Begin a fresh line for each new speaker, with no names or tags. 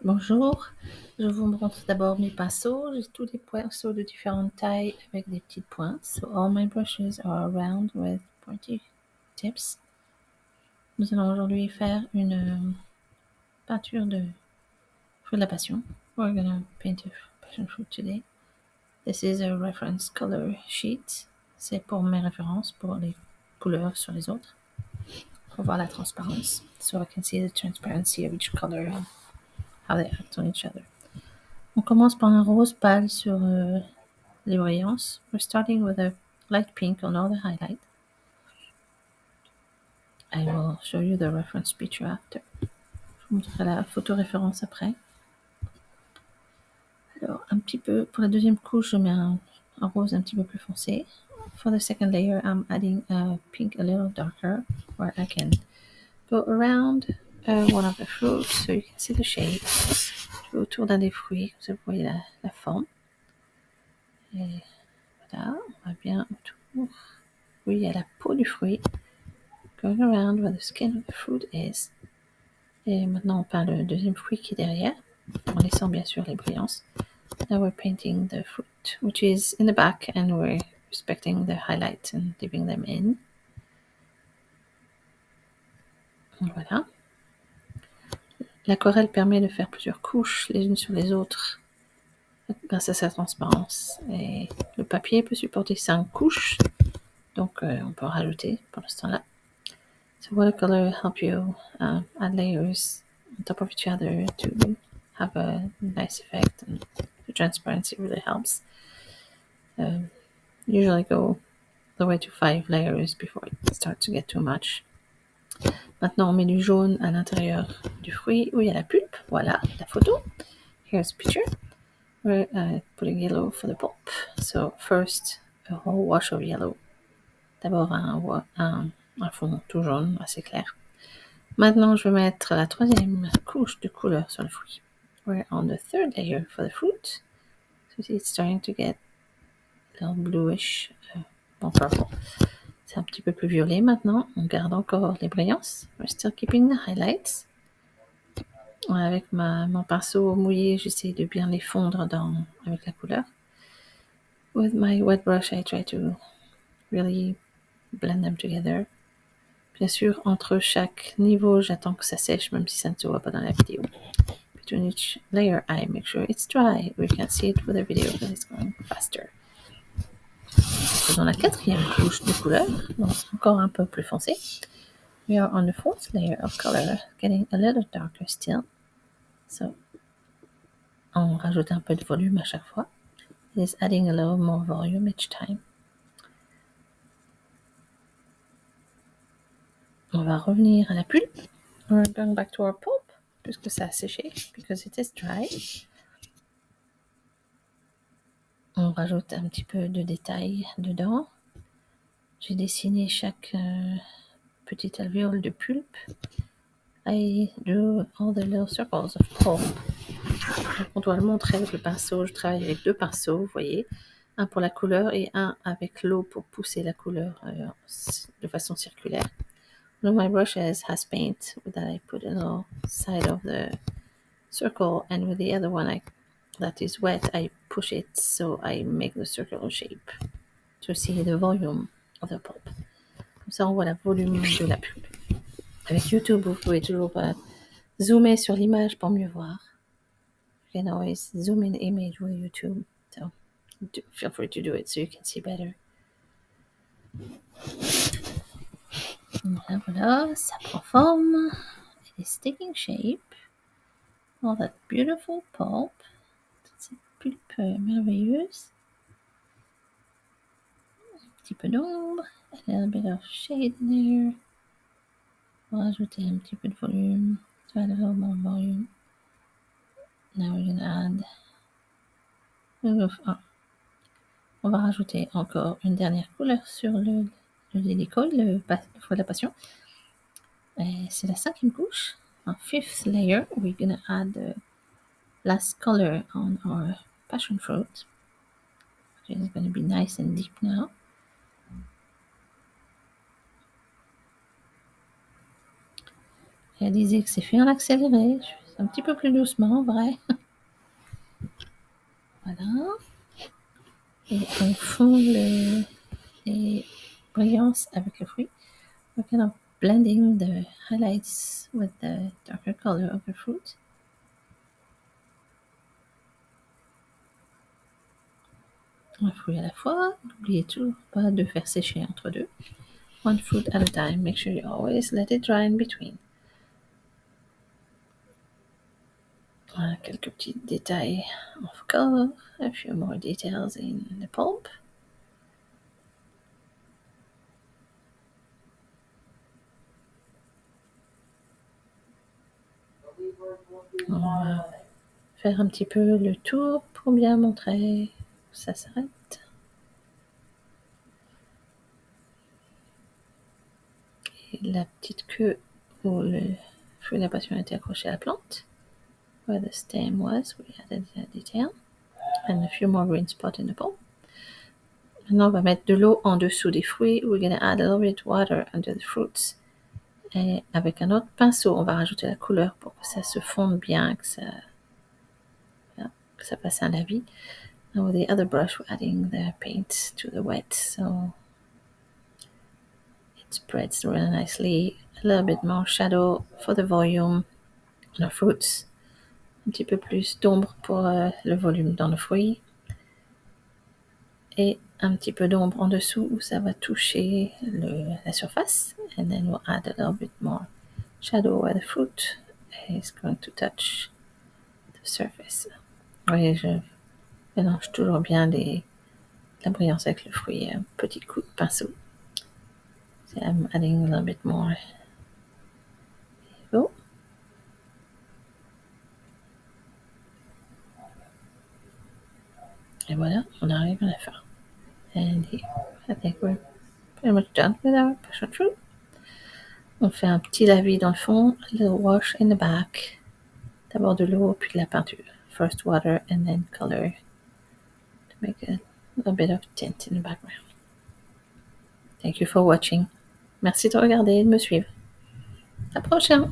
Bonjour, je vous montre d'abord mes pinceaux. J'ai tous des pinceaux de différentes tailles avec des petites pointes. So all my brushes are round with pointy tips. Nous allons aujourd'hui faire une peinture de fruit de la passion. We're gonna paint a passion fruit today. This is a reference color sheet. C'est pour mes références, pour les couleurs sur les autres. Pour voir la transparence. So I can see the transparency of each color and how they act on each other. On commence par un rose pâle sur les voyances. We're starting with a light pink on all the highlight. I will show you the reference picture after. Je vous montrerai la photo référence après. Alors, un petit peu, pour la deuxième couche, je mets un rose un petit peu plus foncé. For the second layer, I'm adding a pink a little darker, where I can go around one of the fruits, so you can see the shade. Je vais autour d'un des fruits, vous voyez la forme. Et voilà, on va bien autour. Oui, il y a la peau du fruit. Going around where the skin of the fruit is. Et maintenant, on peint le deuxième fruit qui est derrière, en laissant bien sûr les brillances. Now we're painting the fruit, which is in the back, and we're respecting the highlights and leaving them in. Voilà. L'aquarelle permet de faire plusieurs couches les unes sur les autres grâce à sa transparence. Et le papier peut supporter 5 couches, donc on peut en rajouter pour l'instant là. So watercolor help you add layers on top of each other to have a nice effect, and the transparency really helps. Usually go the way to 5 layers before it starts to get too much. Maintenant, on met du jaune à l'intérieur du fruit où il y a la pulpe. Voilà, la photo. Here's a picture. We're putting yellow for the pulp. So first, a whole wash of yellow. D'abord un fond tout jaune, assez clair. Maintenant, je vais mettre la troisième couche de couleur sur le fruit. We're on the third layer for the fruit. So it's starting to get a little bluish, purple. C'est un petit peu plus violet maintenant. On garde encore les brillances. We're still keeping the highlights. Avec mon pinceau mouillé, j'essaie de bien les fondre avec la couleur. With my wet brush, I try to really blend them together. Bien sûr, entre chaque niveau, j'attends que ça sèche, même si ça ne se voit pas dans la vidéo. Between each layer, I make sure it's dry. We can see it with the video because it's going faster. Faisons la quatrième couche de couleur, donc encore un peu plus foncé. We are on the fourth layer of color, getting a little darker still. So, on rajoute un peu de volume à chaque fois. It is adding a little more volume each time. On va revenir à la pulpe. We're going back to our pulp, puisque ça a séché, because it is dry. On rajoute un petit peu de détail dedans. J'ai dessiné chaque petite alvéole de pulpe. I drew all the little circles of pulp. Donc on doit le montrer avec le pinceau. Je travaille avec 2 pinceaux, vous voyez. Un pour la couleur et un avec l'eau pour pousser la couleur de façon circulaire. One of my brushes has paint that I put a little side of the circle, and with the other one that is wet, I push it so I make the circular shape to see the volume of the pulp. Comme ça, on voit le volume de la pulpe. Avec YouTube, vous pouvez toujours zoomer sur l'image pour mieux voir. You can always zoom in the image with YouTube, so feel free to do it so you can see better. Voilà, ça prend forme. It is taking shape. All that beautiful pulp. Toute cette pulpe merveilleuse. Un petit peu d'ombre. A little bit of shade in there. On va rajouter un petit peu de volume. To add a little more volume. Now we're gonna add. On va rajouter encore une dernière couleur sur le lilicol, le fruit de la passion. Et c'est la 5e couche. En 5th layer, we're gonna add the last color on our passion fruit. It's gonna be nice and deep now. Réalisez que c'est fait en accéléré. Un petit peu plus doucement, vrai. Voilà. Et on fond les brillances avec le fruit. We're kind of blending the highlights with the darker color of the fruit. Un fruit à la fois. N'oubliez toujours pas de faire sécher entre deux. One fruit at a time. Make sure you always let it dry in between. Voilà, quelques petits détails of color. A few more details in the pulp. On va faire un petit peu le tour pour bien montrer où ça s'arrête. Et la petite queue où le fruit de la passion a été accroché à la plante. Where the stem was, we added that detail. And a few more green spots in the pulp. Maintenant, on va mettre de l'eau en dessous des fruits. We're going to add a little bit of water under the fruits. Et avec un autre pinceau, on va rajouter la couleur pour que ça se fonde bien, que ça passe à la vie. And with the other brush, we're adding the paint to the wet, so it spreads really nicely. A little bit more shadow for the volume on the fruits. Un petit peu plus d'ombre pour le volume dans le fruit. Et un petit peu d'ombre en dessous où ça va toucher la surface. And then we'll add a little bit more shadow where the fruit is going to touch the surface. Oui, je mélange toujours bien la brillance avec le fruit. Un petit coup de pinceau. So I'm adding a little bit more. Oh. Et voilà, on arrive à la fin. And here, I think we're pretty much done with our passion fruit. On fait un petit lavis dans le fond, a little wash in the back. D'abord de l'eau, puis de la peinture. First water and then color to make a little bit of tint in the background. Thank you for watching. Merci de regarder et de me suivre. À la prochaine!